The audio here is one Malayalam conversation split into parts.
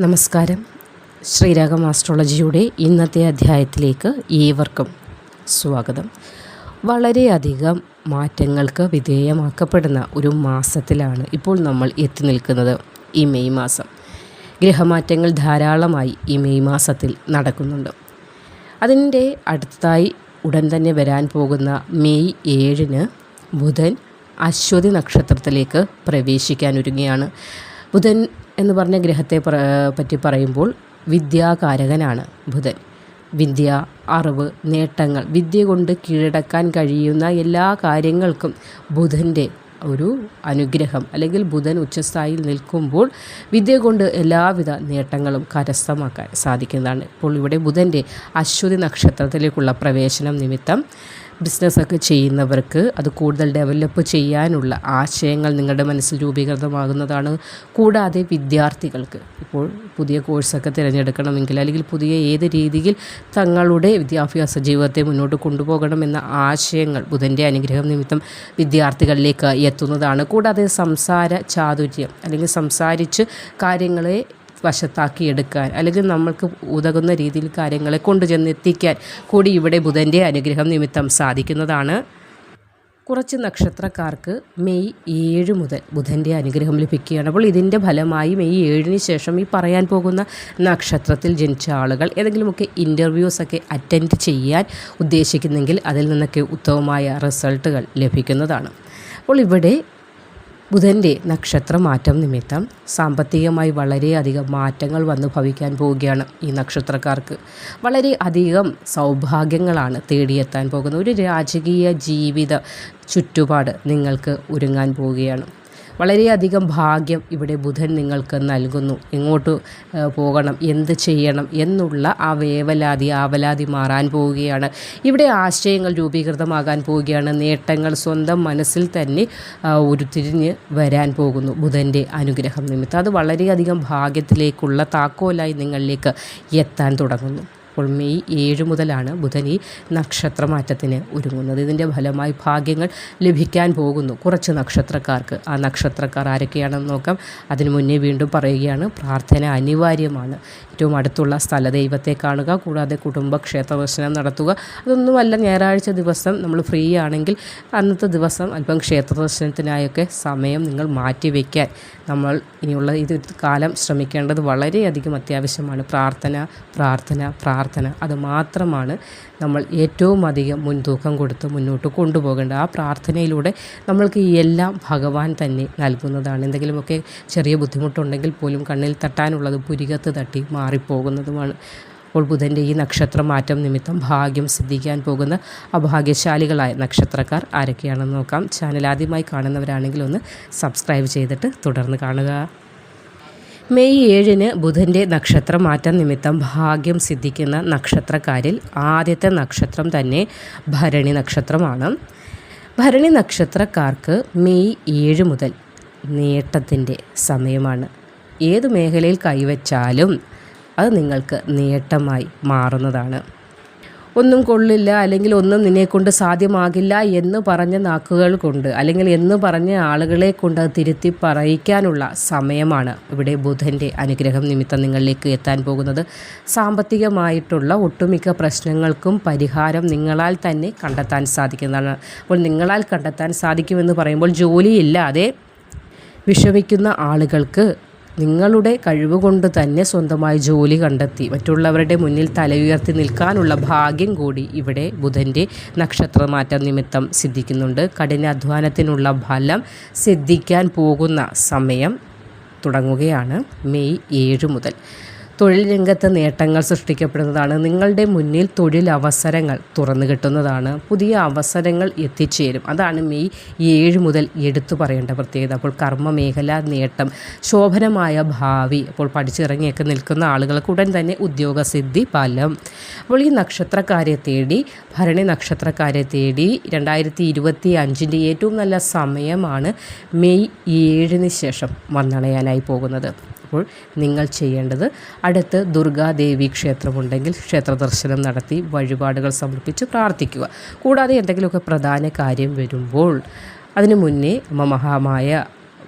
നമസ്കാരം. ശ്രീരാഗം ആസ്ട്രോളജിയുടെ ഇന്നത്തെ അധ്യായത്തിലേക്ക് ഏവർക്കും സ്വാഗതം. വളരെയധികം മാറ്റങ്ങൾക്ക് വിധേയമാക്കപ്പെടുന്ന ഒരു മാസത്തിലാണ് ഇപ്പോൾ നമ്മൾ എത്തി നിൽക്കുന്നത്. ഈ മെയ് മാസം ഗ്രഹമാറ്റങ്ങൾ ധാരാളമായി ഈ മെയ് മാസത്തിൽ നടക്കുന്നുണ്ട്. അതിൻ്റെ അടുത്തതായി ഉടൻ തന്നെ വരാൻ പോകുന്ന മെയ് 7 ബുധൻ അശ്വതി നക്ഷത്രത്തിലേക്ക് പ്രവേശിക്കാനൊരുങ്ങുകയാണ്. ബുധൻ എന്ന് പറഞ്ഞ ഗ്രഹത്തെ പറ്റി പറയുമ്പോൾ വിദ്യാകാരകനാണ് ബുധൻ. വിദ്യ, അറിവ്, നേട്ടങ്ങൾ, വിദ്യ കൊണ്ട് കീഴടക്കാൻ കഴിയുന്ന എല്ലാ കാര്യങ്ങൾക്കും ബുധൻ്റെ ഒരു അനുഗ്രഹം അല്ലെങ്കിൽ ബുധൻ ഉച്ചസ്ഥായിയിൽ നിൽക്കുമ്പോൾ വിദ്യ കൊണ്ട് എല്ലാവിധ നേട്ടങ്ങളും കരസ്ഥമാക്കാൻ സാധിക്കുന്നതാണ്. ഇപ്പോൾ ഇവിടെ ബുധൻ്റെ അശ്വതി നക്ഷത്രത്തിലേക്കുള്ള പ്രവേശനം നിമിത്തം ബിസിനസ്സൊക്കെ ചെയ്യുന്നവർക്ക് അത് കൂടുതൽ ഡെവലപ്പ് ചെയ്യാനുള്ള ആശയങ്ങൾ നിങ്ങളുടെ മനസ്സിൽ രൂപീകൃതമാകുന്നതാണ്. കൂടാതെ വിദ്യാർത്ഥികൾക്ക് ഇപ്പോൾ പുതിയ കോഴ്സൊക്കെ തിരഞ്ഞെടുക്കണമെങ്കിൽ അല്ലെങ്കിൽ പുതിയ ഏത് രീതിയിൽ തങ്ങളുടെ വിദ്യാഭ്യാസ ജീവിതത്തെ മുന്നോട്ട് കൊണ്ടുപോകണമെന്ന ആശയങ്ങൾ ബുധൻ്റെ അനുഗ്രഹം നിമിത്തം വിദ്യാർത്ഥികളിലേക്ക് എത്തുന്നതാണ്. കൂടാതെ സംസാര ചാതുര്യം അല്ലെങ്കിൽ സംസാരിച്ച് കാര്യങ്ങളെ വശത്താക്കിയെടുക്കാൻ അല്ലെങ്കിൽ നമ്മൾക്ക് ഉതകുന്ന രീതിയിൽ കാര്യങ്ങളെ കൊണ്ടുചെന്നെത്തിക്കാൻ കൂടി ഇവിടെ ബുധൻ്റെ അനുഗ്രഹം നിമിത്തം സാധിക്കുന്നതാണ്. കുറച്ച് നക്ഷത്രക്കാർക്ക് മെയ് 7 മുതൽ ബുധൻ്റെ അനുഗ്രഹം ലഭിക്കുകയാണ്. അപ്പോൾ ഇതിൻ്റെ ഫലമായി മെയ് 7 ശേഷം ഈ പറയാൻ പോകുന്ന നക്ഷത്രത്തിൽ ജനിച്ച ആളുകൾ ഏതെങ്കിലുമൊക്കെ ഇൻ്റർവ്യൂസൊക്കെ അറ്റൻഡ് ചെയ്യാൻ ഉദ്ദേശിക്കുന്നെങ്കിൽ അതിൽ നിന്നൊക്കെ ഉത്തമമായ റിസൾട്ടുകൾ ലഭിക്കുന്നതാണ്. അപ്പോൾ ഇവിടെ ബുധൻ്റെ നക്ഷത്രമാറ്റം നിമിത്തം സാമ്പത്തികമായി വളരെയധികം മാറ്റങ്ങൾ വന്നു ഭവിക്കാൻ പോവുകയാണ്. ഈ നക്ഷത്രക്കാർക്ക് വളരെ അധികം സൗഭാഗ്യങ്ങളാണ് തേടിയെത്താൻ പോകുന്നത്. ഒരു രാജകീയ ജീവിത ചുറ്റുപാട് നിങ്ങൾക്ക് ഒരുങ്ങാൻ പോവുകയാണ്. വളരെയധികം ഭാഗ്യം ഇവിടെ ബുധൻ നിങ്ങൾക്ക് നൽകുന്നു. എങ്ങോട്ട് പോകണം, എന്ത് ചെയ്യണം എന്നുള്ള ആ ആവലാതി മാറാൻ പോവുകയാണ്. ഇവിടെ ആശയങ്ങൾ രൂപീകൃതമാകാൻ പോവുകയാണ്. നേട്ടങ്ങൾ സ്വന്തം മനസ്സിൽ തന്നെ ഉരുത്തിരിഞ്ഞ് വരാൻ പോകുന്നു ബുധൻ്റെ അനുഗ്രഹം നിമിത്തം. അത് വളരെയധികം ഭാഗ്യത്തിലേക്കുള്ള താക്കോലായി നിങ്ങളിലേക്ക് എത്താൻ തുടങ്ങുന്നു. അപ്പോൾ മെയ് 7 മുതലാണ് ബുധൻ ഈ നക്ഷത്രമാറ്റത്തിന് ഒരുങ്ങുന്നത്. ഇതിൻ്റെ ഫലമായി ഭാഗ്യങ്ങൾ ലഭിക്കാൻ പോകുന്നു കുറച്ച് നക്ഷത്രക്കാർക്ക്. ആ നക്ഷത്രക്കാർ ആരൊക്കെയാണെന്ന് നോക്കാം. അതിനു മുന്നേ വീണ്ടും പറയുകയാണ്, പ്രാർത്ഥന അനിവാര്യമാണ്. ഏറ്റവും അടുത്തുള്ള സ്ഥലദൈവത്തെ കാണുക, കൂടാതെ കുടുംബക്ഷേത്ര ദർശനം നടത്തുക. അതൊന്നുമല്ല, ഞായറാഴ്ച ദിവസം നമ്മൾ ഫ്രീ ആണെങ്കിൽ അന്നത്തെ ദിവസം അല്പം ക്ഷേത്ര ദർശനത്തിനായൊക്കെ സമയം നിങ്ങൾ മാറ്റിവെക്കാൻ നമ്മൾ ഇനിയുള്ള ഇത് കാലം ശ്രമിക്കേണ്ടത് വളരെയധികം അത്യാവശ്യമാണ്. പ്രാർത്ഥന അത് മാത്രമാണ് നമ്മൾ ഏറ്റവും അധികം മുൻതൂക്കം കൊടുത്ത് മുന്നോട്ട് കൊണ്ടുപോകേണ്ടത്. ആ പ്രാർത്ഥനയിലൂടെ നമ്മൾക്ക് എല്ലാം ഭഗവാൻ തന്നെ നൽകുന്നതാണ്. എന്തെങ്കിലുമൊക്കെ ചെറിയ ബുദ്ധിമുട്ടുണ്ടെങ്കിൽ പോലും കണ്ണിൽ തട്ടാനുള്ളത് പുരികത്ത് തട്ടി മാറിപ്പോകുന്നതുമാണ്. അപ്പോൾ ബുധൻ്റെ ഈ നക്ഷത്രമാറ്റം നിമിത്തം ഭാഗ്യം സിദ്ധിക്കാൻ പോകുന്ന അഭാഗ്യശാലികളായ നക്ഷത്രക്കാർ ആരൊക്കെയാണെന്ന് നോക്കാം. ചാനൽ ആദ്യമായി കാണുന്നവരാണെങ്കിൽ ഒന്ന് സബ്സ്ക്രൈബ് ചെയ്തിട്ട് തുടർന്ന് കാണുക. മെയ് 7 ബുധൻ്റെ നക്ഷത്രമാറ്റം നിമിത്തം ഭാഗ്യം സിദ്ധിക്കുന്ന നക്ഷത്രക്കാരിൽ ആദ്യത്തെ നക്ഷത്രം തന്നെ ഭരണി നക്ഷത്രമാണ്. ഭരണി നക്ഷത്രക്കാർക്ക് മെയ് 7 മുതൽ നേട്ടത്തിൻ്റെ സമയമാണ്. ഏതു മേഖലയിൽ കൈവച്ചാലും അത് നിങ്ങൾക്ക് നേട്ടമായി മാറുന്നതാണ്. ഒന്നും കൊള്ളില്ല അല്ലെങ്കിൽ ഒന്നും നിന്നെക്കൊണ്ട് സാധ്യമാകില്ല എന്ന് പറഞ്ഞ നാക്കുകൾ കൊണ്ട് അല്ലെങ്കിൽ എന്ന് പറഞ്ഞ ആളുകളെ കൊണ്ട് അത് തിരുത്തി പറയിക്കാനുള്ള സമയമാണ് ഇവിടെ ബുധൻ്റെ അനുഗ്രഹം നിമിത്തം നിങ്ങളിലേക്ക് എത്താൻ പോകുന്നത്. സാമ്പത്തികമായിട്ടുള്ള ഒട്ടുമിക്ക പ്രശ്നങ്ങൾക്കും പരിഹാരം നിങ്ങളാൽ തന്നെ കണ്ടെത്താൻ സാധിക്കുന്നതാണ്. അപ്പോൾ നിങ്ങളാൽ കണ്ടെത്താൻ സാധിക്കുമെന്ന് പറയുമ്പോൾ ജോലിയില്ലാതെ വിഷമിക്കുന്ന ആളുകൾക്ക് നിങ്ങളുടെ കഴിവുകൊണ്ട് തന്നെ സ്വന്തമായി ജോലി കണ്ടെത്തി മറ്റുള്ളവരുടെ മുന്നിൽ തല ഉയർത്തി നിൽക്കാനുള്ള ഭാഗ്യം കൂടി ഇവിടെ ബുധൻ്റെ നക്ഷത്രമാറ്റം നിമിത്തം സിദ്ധിക്കുന്നുണ്ട്. കഠിനാധ്വാനത്തിനുള്ള ഫലം സിദ്ധിക്കാൻ പോകുന്ന സമയം തുടങ്ങുകയാണ് മെയ് 7 മുതൽ. തൊഴിൽ രംഗത്ത് നേട്ടങ്ങൾ സൃഷ്ടിക്കപ്പെടുന്നതാണ്. നിങ്ങളുടെ മുന്നിൽ തൊഴിലവസരങ്ങൾ തുറന്നു കിട്ടുന്നതാണ്. പുതിയ അവസരങ്ങൾ എത്തിച്ചേരും. അതാണ് മെയ് 7 മുതൽ എടുത്തു പറയേണ്ട പ്രത്യേകത. അപ്പോൾ കർമ്മ മേഖല നേട്ടം, ശോഭനമായ ഭാവി. അപ്പോൾ പഠിച്ചിറങ്ങിയൊക്കെ നിൽക്കുന്ന ആളുകൾക്ക് ഉടൻ തന്നെ ഉദ്യോഗസിദ്ധി ഫലം. അപ്പോൾ ഈ നക്ഷത്രക്കാരെ തേടി, ഭരണി നക്ഷത്രക്കാരെ തേടി 2025 ഏറ്റവും നല്ല സമയമാണ് മെയ് 7 ശേഷം വന്നണയാനായി പോകുന്നത്. അപ്പോൾ നിങ്ങൾ ചെയ്യേണ്ടത് അടുത്ത് ദുർഗാദേവി ക്ഷേത്രമുണ്ടെങ്കിൽ ക്ഷേത്ര ദർശനം നടത്തി വഴിപാടുകൾ സമർപ്പിച്ച് പ്രാർത്ഥിക്കുക. കൂടാതെ എന്തെങ്കിലുമൊക്കെ പ്രധാന കാര്യം വരുമ്പോൾ അതിനു മുന്നേ മഹാമായ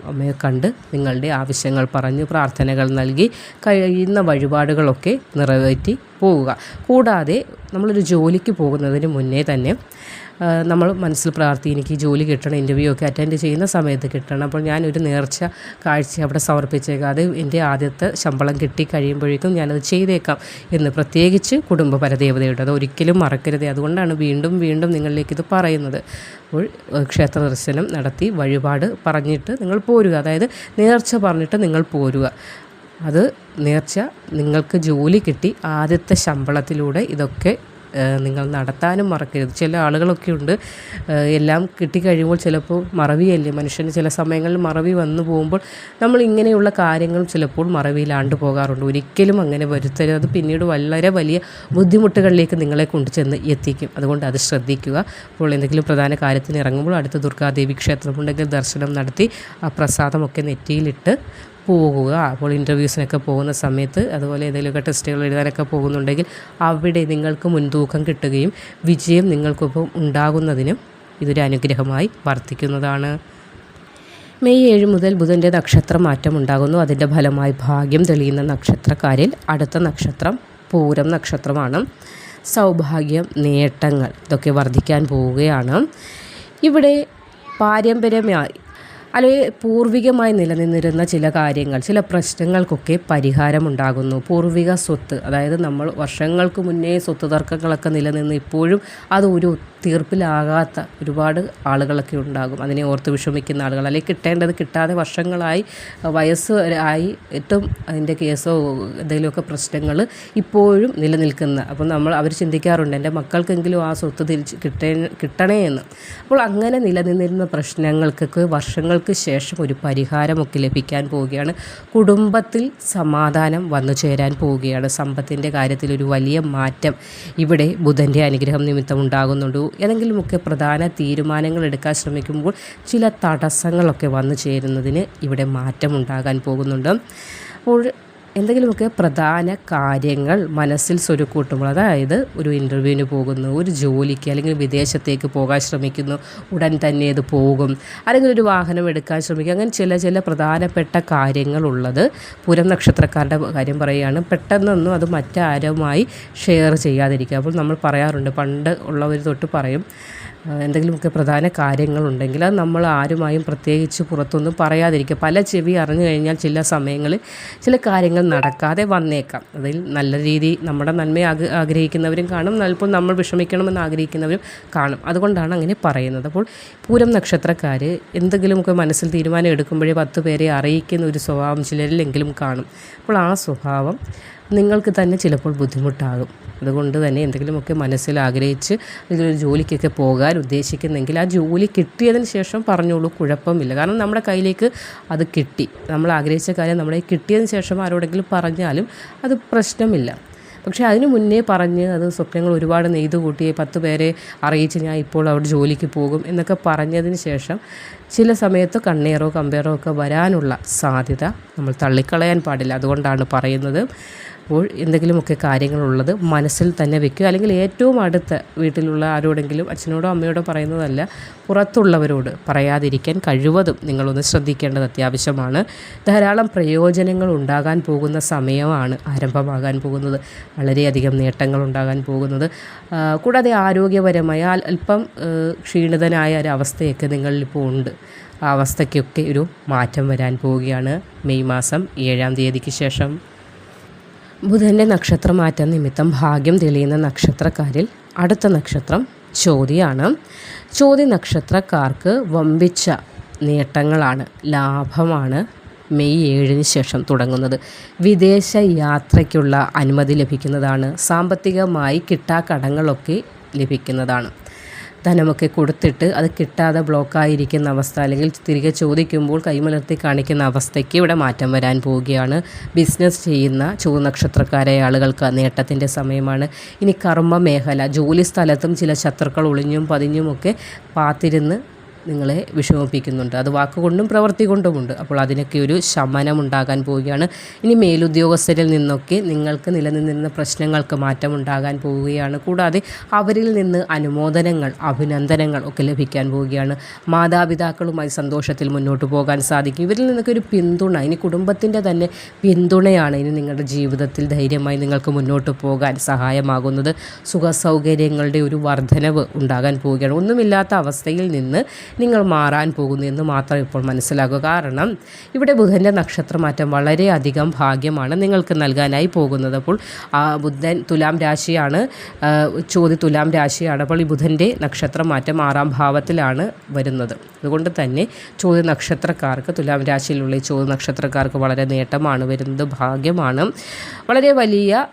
അമ്മയെ കണ്ട് നിങ്ങളുടെ ആവശ്യങ്ങൾ പറഞ്ഞ് പ്രാർത്ഥനകൾ നൽകി കഴിയുന്ന വഴിപാടുകളൊക്കെ നിറവേറ്റി പോവുക. കൂടാതെ നമ്മളൊരു ജോലിക്ക് പോകുന്നതിന് മുന്നേ തന്നെ നമ്മൾ മനസ്സിൽ എനിക്ക് ഈ ജോലി കിട്ടണം, ഇൻ്റർവ്യൂ ഒക്കെ അറ്റൻഡ് ചെയ്യുന്ന സമയത്ത് കിട്ടണം, അപ്പോൾ ഞാനൊരു നേർച്ച കാഴ്ച അവിടെ സമർപ്പിച്ചേക്കാം, അത് എൻ്റെ ആദ്യത്തെ ശമ്പളം കിട്ടി കഴിയുമ്പോഴേക്കും ഞാനത് ചെയ്തേക്കാം എന്ന് പ്രത്യേകിച്ച് കുടുംബ പരദേവതയുടെ അത് ഒരിക്കലും മറക്കരുത്. അതുകൊണ്ടാണ് വീണ്ടും വീണ്ടും നിങ്ങളിലേക്ക് ഇത് പറയുന്നത്. അപ്പോൾ ക്ഷേത്ര ദർശനം നടത്തി വഴിപാട് പറഞ്ഞിട്ട് നിങ്ങൾ പോരുക, അതായത് നേർച്ച പറഞ്ഞിട്ട് നിങ്ങൾ പോരുക. അത് നേർച്ച നിങ്ങൾക്ക് ജോലി കിട്ടി ആദ്യത്തെ ശമ്പളത്തിലൂടെ ഇതൊക്കെ നിങ്ങൾ നടത്താനും മറക്കരുത്. ചില ആളുകളൊക്കെ ഉണ്ട്, എല്ലാം കിട്ടിക്കഴിയുമ്പോൾ ചിലപ്പോൾ മറവിയല്ലേ മനുഷ്യന്, ചില സമയങ്ങളിൽ മറവി വന്നു പോകുമ്പോൾ നമ്മൾ ഇങ്ങനെയുള്ള കാര്യങ്ങൾ ചിലപ്പോൾ മറവിയിലാണ്ട് പോകാറുണ്ട്. ഒരിക്കലും അങ്ങനെ വരുത്തരുത്. അത് പിന്നീട് വളരെ വലിയ ബുദ്ധിമുട്ടുകളിലേക്ക് നിങ്ങളെ കൊണ്ടുചെന്ന് എത്തിക്കും. അതുകൊണ്ട് അത് ശ്രദ്ധിക്കുക. അപ്പോൾ എന്തെങ്കിലും പ്രധാന കാര്യത്തിന് ഇറങ്ങുമ്പോൾ അടുത്ത ദുർഗാദേവി ക്ഷേത്രമുണ്ടെങ്കിൽ ദർശനം നടത്തി ആ പ്രസാദമൊക്കെ നെറ്റിയിലിട്ട് പോകുക. അപ്പോൾ ഇൻ്റർവ്യൂസിനൊക്കെ പോകുന്ന സമയത്ത്, അതുപോലെ ഏതെങ്കിലുമൊക്കെ ടെസ്റ്റുകൾ എഴുതാനൊക്കെ പോകുന്നുണ്ടെങ്കിൽ അവിടെ നിങ്ങൾക്ക് മുൻതൂക്കം കിട്ടുകയും വിജയം നിങ്ങൾക്കൊപ്പം ഉണ്ടാകുന്നതിനും ഇതൊരു അനുഗ്രഹമായി വർത്തിക്കുന്നതാണ്. മെയ് 7 മുതൽ ബുധൻ്റെ നക്ഷത്ര മാറ്റം ഉണ്ടാകുന്നു. അതിൻ്റെ ഫലമായി ഭാഗ്യം തെളിയുന്ന നക്ഷത്രക്കാരിൽ അടുത്ത നക്ഷത്രം പൂരം നക്ഷത്രമാണ്. സൗഭാഗ്യം, നേട്ടങ്ങൾ ഇതൊക്കെ വർദ്ധിക്കാൻ പോവുകയാണ്. ഇവിടെ പാരമ്പര്യമായി അല്ലെങ്കിൽ പൂർവികമായി നിലനിന്നിരുന്ന ചില കാര്യങ്ങൾ, ചില പ്രശ്നങ്ങൾക്കൊക്കെ പരിഹാരമുണ്ടാകുന്നു. പൂർവിക സ്വത്ത്, അതായത് നമ്മൾ വർഷങ്ങൾക്ക് മുന്നേ സ്വത്ത് തർക്കങ്ങളൊക്കെ നിലനിന്ന് ഇപ്പോഴും അത് ഒരു തീർപ്പിലാകാത്ത ഒരുപാട് ആളുകളൊക്കെ ഉണ്ടാകും. അതിനെ ഓർത്ത് വിഷമിക്കുന്ന ആളുകൾ, അല്ലെങ്കിൽ കിട്ടേണ്ടത് കിട്ടാതെ വർഷങ്ങളായി വയസ്സ് ആയി ഏറ്റവും അതിൻ്റെ കേസോ എന്തെങ്കിലുമൊക്കെ പ്രശ്നങ്ങൾ ഇപ്പോഴും നിലനിൽക്കുന്ന, അപ്പോൾ അവർ ചിന്തിക്കാറുണ്ട് എൻ്റെ മക്കൾക്കെങ്കിലും ആ സ്വത്ത് തിരിച്ച് കിട്ടണേ എന്ന്. അപ്പോൾ അങ്ങനെ നിലനിന്നിരുന്ന പ്രശ്നങ്ങൾക്കൊക്കെ വർഷങ്ങൾക്ക് ശേഷം ഒരു പരിഹാരമൊക്കെ ലഭിക്കാൻ പോവുകയാണ്. കുടുംബത്തിൽ സമാധാനം വന്നു ചേരാൻ പോവുകയാണ്. സമ്പത്തിൻ്റെ കാര്യത്തിൽ ഒരു വലിയ മാറ്റം ഇവിടെ ബുധൻ്റെ അനുഗ്രഹം നിമിത്തം ഉണ്ടാകുന്നുണ്ട്. ഏതെങ്കിലുമൊക്കെ പ്രധാന തീരുമാനങ്ങൾ എടുക്കാൻ ശ്രമിക്കുമ്പോൾ ചില തടസ്സങ്ങളൊക്കെ വന്നു ചേരുന്നതിന് ഇവിടെ മാറ്റമുണ്ടാകാൻ പോകുന്നുണ്ട്. അപ്പോൾ എന്തെങ്കിലുമൊക്കെ പ്രധാന കാര്യങ്ങൾ മനസ്സിൽ സ്വരുക്കൂട്ടുമ്പോൾ, അതായത് ഒരു ഇൻ്റർവ്യൂവിന് പോകുന്നു, ഒരു ജോലിക്ക് അല്ലെങ്കിൽ വിദേശത്തേക്ക് പോകാൻ ശ്രമിക്കുന്നു, ഉടൻ തന്നെ അത് പോകും, അല്ലെങ്കിൽ ഒരു വാഹനം എടുക്കാൻ ശ്രമിക്കും, അങ്ങനെ ചില പ്രധാനപ്പെട്ട കാര്യങ്ങളുള്ളത് പൂരം നക്ഷത്രക്കാരുടെ കാര്യം പറയുകയാണ്. പെട്ടെന്നൊന്നും അത് മറ്റാരുമായി ഷെയർ ചെയ്യാതിരിക്കുക. അപ്പോൾ നമ്മൾ പറയാറുണ്ട്, പണ്ട് ഉള്ളവർ തൊട്ട് പറയും, എന്തെങ്കിലുമൊക്കെ പ്രധാന കാര്യങ്ങളുണ്ടെങ്കിൽ അത് നമ്മൾ ആരുമായും പ്രത്യേകിച്ച് പുറത്തൊന്നും പറയാതിരിക്കുക. പല ചെവി അറിഞ്ഞു കഴിഞ്ഞാൽ ചില സമയങ്ങളിൽ ചില കാര്യങ്ങൾ നടക്കാതെ വന്നേക്കാം. അതിൽ നല്ല രീതി നമ്മുടെ നന്മ ആഗ്രഹിക്കുന്നവരും കാണും, ഇപ്പോൾ നമ്മൾ വിഷമിക്കണമെന്ന് ആഗ്രഹിക്കുന്നവരും കാണും. അതുകൊണ്ടാണ് അങ്ങനെ പറയുന്നത്. അപ്പോൾ പൂരം നക്ഷത്രക്കാർ എന്തെങ്കിലുമൊക്കെ മനസ്സിൽ തീരുമാനം എടുക്കുമ്പോഴേ 10 പേരെ അറിയിക്കുന്ന ഒരു സ്വഭാവം ചിലരിലെങ്കിലും കാണും. അപ്പോൾ ആ സ്വഭാവം നിങ്ങൾക്ക് തന്നെ ചിലപ്പോൾ ബുദ്ധിമുട്ടാകും. അതുകൊണ്ട് തന്നെ എന്തെങ്കിലുമൊക്കെ മനസ്സിൽ ആഗ്രഹിച്ച് ഇതിലൊരു ജോലിക്കൊക്കെ പോകാൻ ഉദ്ദേശിക്കുന്നെങ്കിൽ ആ ജോലി കിട്ടിയതിന് ശേഷം പറഞ്ഞോളൂ, കുഴപ്പമില്ല. കാരണം നമ്മുടെ കയ്യിലേക്ക് അത് കിട്ടി, നമ്മൾ ആഗ്രഹിച്ച കാര്യം നമ്മുടെ കിട്ടിയതിന് ശേഷം ആരോടെങ്കിലും പറഞ്ഞാലും അത് പ്രശ്നമില്ല. പക്ഷേ അതിന് മുന്നേ പറഞ്ഞ് അത് സ്വപ്നങ്ങൾ ഒരുപാട് നെയ്തു കൂട്ടി 10 പേരെ അറിയിച്ച് ഞാൻ ഇപ്പോൾ അവിടെ ജോലിക്ക് പോകും എന്നൊക്കെ പറഞ്ഞതിന് ശേഷം ചില സമയത്ത് കണ്ണേറോ കമ്പേറോ ഒക്കെ വരാനുള്ള സാധ്യത നമ്മൾ തള്ളിക്കളയാൻ പാടില്ല. അതുകൊണ്ടാണ് പറയുന്നത്. അപ്പോൾ എന്തെങ്കിലുമൊക്കെ കാര്യങ്ങളുള്ളത് മനസ്സിൽ തന്നെ വെക്കുക. അല്ലെങ്കിൽ ഏറ്റവും അടുത്ത വീട്ടിലുള്ള ആരോടെങ്കിലും, അച്ഛനോടോ അമ്മയോടോ പറയുന്നതല്ല, പുറത്തുള്ളവരോട് പറയാതിരിക്കാൻ കഴിവതും നിങ്ങളൊന്ന് ശ്രദ്ധിക്കേണ്ടത് അത്യാവശ്യമാണ്. ധാരാളം പ്രയോജനങ്ങൾ ഉണ്ടാകാൻ പോകുന്ന സമയമാണ് ആരംഭമാകാൻ പോകുന്നത്. വളരെയധികം നേട്ടങ്ങൾ ഉണ്ടാകാൻ പോകുന്നത്. കൂടാതെ ആരോഗ്യപരമായ അല്പം ക്ഷീണിതനായ ഒരവസ്ഥയൊക്കെ നിങ്ങളിലിപ്പോൾ ഉണ്ട്. ആ അവസ്ഥയ്ക്കൊക്കെ ഒരു മാറ്റം വരാൻ പോവുകയാണ് മെയ് മാസം 7-ാം തീയതിക്ക് ശേഷം. ബുധൻ്റെ നക്ഷത്രമാറ്റം നിമിത്തം ഭാഗ്യം തെളിയുന്ന നക്ഷത്രക്കാരിൽ അടുത്ത നക്ഷത്രം ചോതിയാണ്. ചോതി നക്ഷത്രക്കാർക്ക് വമ്പിച്ച നേട്ടങ്ങളാണ്, ലാഭമാണ് മെയ് 7-ന് ശേഷം തുടങ്ങുന്നത്. വിദേശ യാത്രയ്ക്കുള്ള അനുമതി ലഭിക്കുന്നതാണ്. സാമ്പത്തികമായി കിട്ടാക്കടങ്ങളൊക്കെ ലഭിക്കുന്നതാണ്. ധനമൊക്കെ കൊടുത്തിട്ട് അത് കിട്ടാതെ ബ്ലോക്കായിരിക്കുന്ന അവസ്ഥ, അല്ലെങ്കിൽ തിരികെ ചോദിക്കുമ്പോൾ കൈമലർത്തി കാണിക്കുന്ന അവസ്ഥയ്ക്ക് ഇവിടെ മാറ്റം വരാൻ പോവുകയാണ്. ബിസിനസ് ചെയ്യുന്ന നക്ഷത്രക്കാരായ ആളുകൾക്ക് നേട്ടത്തിൻ്റെ സമയമാണ്. ഇനി കർമ്മ മേഖല, ജോലി സ്ഥലത്തും ചില ശത്രുക്കൾ ഒളിഞ്ഞും പതിഞ്ഞുമൊക്കെ പാത്തിരുന്ന് നിങ്ങളെ വിഷമിപ്പിക്കുന്നുണ്ട്. അത് വാക്കുകൊണ്ടും പ്രവൃത്തി കൊണ്ടുമുണ്ട്. അപ്പോൾ അതിനൊക്കെ ഒരു ശമനം ഉണ്ടാകാൻ പോവുകയാണ്. ഇനി മേലുദ്യോഗസ്ഥരിൽ നിന്നൊക്കെ നിങ്ങൾക്ക് നിലനിന്നിരുന്ന പ്രശ്നങ്ങൾക്ക് മാറ്റമുണ്ടാകാൻ പോവുകയാണ്. കൂടാതെ അവരിൽ നിന്ന് അനുമോദനങ്ങൾ, അഭിനന്ദനങ്ങൾ ഒക്കെ ലഭിക്കാൻ പോവുകയാണ്. മാതാപിതാക്കളുമായി സന്തോഷത്തിൽ മുന്നോട്ട് പോകാൻ സാധിക്കും. ഇവരിൽ നിന്നൊക്കെ ഒരു പിന്തുണ, ഇനി കുടുംബത്തിൻ്റെ തന്നെ പിന്തുണയാണ് ഇനി നിങ്ങളുടെ ജീവിതത്തിൽ ധൈര്യമായി നിങ്ങൾക്ക് മുന്നോട്ട് പോകാൻ സഹായമാകുന്നത്. സുഖസൗകര്യങ്ങളുടെ ഒരു വർധനവ് ഉണ്ടാകാൻ പോവുകയാണ്. ഒന്നുമില്ലാത്ത അവസ്ഥയിൽ നിന്ന് നിങ്ങൾ മാറാൻ പോകുന്നു എന്ന് മാത്രം ഇപ്പോൾ മനസ്സിലാക്കുക. കാരണം ഇവിടെ ബുധൻ്റെ നക്ഷത്രമാറ്റം വളരെയധികം ഭാഗ്യമാണ് നിങ്ങൾക്ക് നൽകാനായി പോകുന്നത്. അപ്പോൾ ബുധൻ തുലാം രാശിയാണ്, ചോതി തുലാം രാശിയാണ്. അപ്പോൾ ഈ ബുധൻ്റെ നക്ഷത്രമാറ്റം 6ാം ഭാവത്തിലാണ് വരുന്നത്. അതുകൊണ്ട് തന്നെ ചോതി നക്ഷത്രക്കാർക്ക്, തുലാം രാശിയിലുള്ള ഈ ചോതി നക്ഷത്രക്കാർക്ക് വളരെ നേട്ടമാണ് വരുന്നത്, ഭാഗ്യമാണ്. വളരെ വലിയ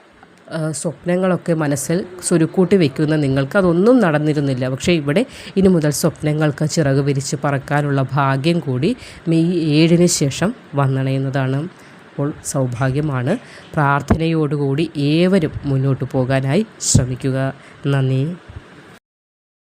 സ്വപ്നങ്ങളൊക്കെ മനസ്സിൽ സ്വരുക്കൂട്ടി വയ്ക്കുന്ന നിങ്ങൾക്ക് അതൊന്നും നടന്നിരുന്നില്ല. പക്ഷേ ഇവിടെ ഇനി മുതൽ സ്വപ്നങ്ങൾക്ക് ചിറക് വിരിച്ച് പറക്കാനുള്ള ഭാഗ്യം കൂടി മെയ് 7 ശേഷം വന്നണയുന്നതാണ്. അപ്പോൾ സൗഭാഗ്യമാണ്. പ്രാർത്ഥനയോടുകൂടി ഏവരും മുന്നോട്ട് പോകാനായി ശ്രമിക്കുക. നന്ദി.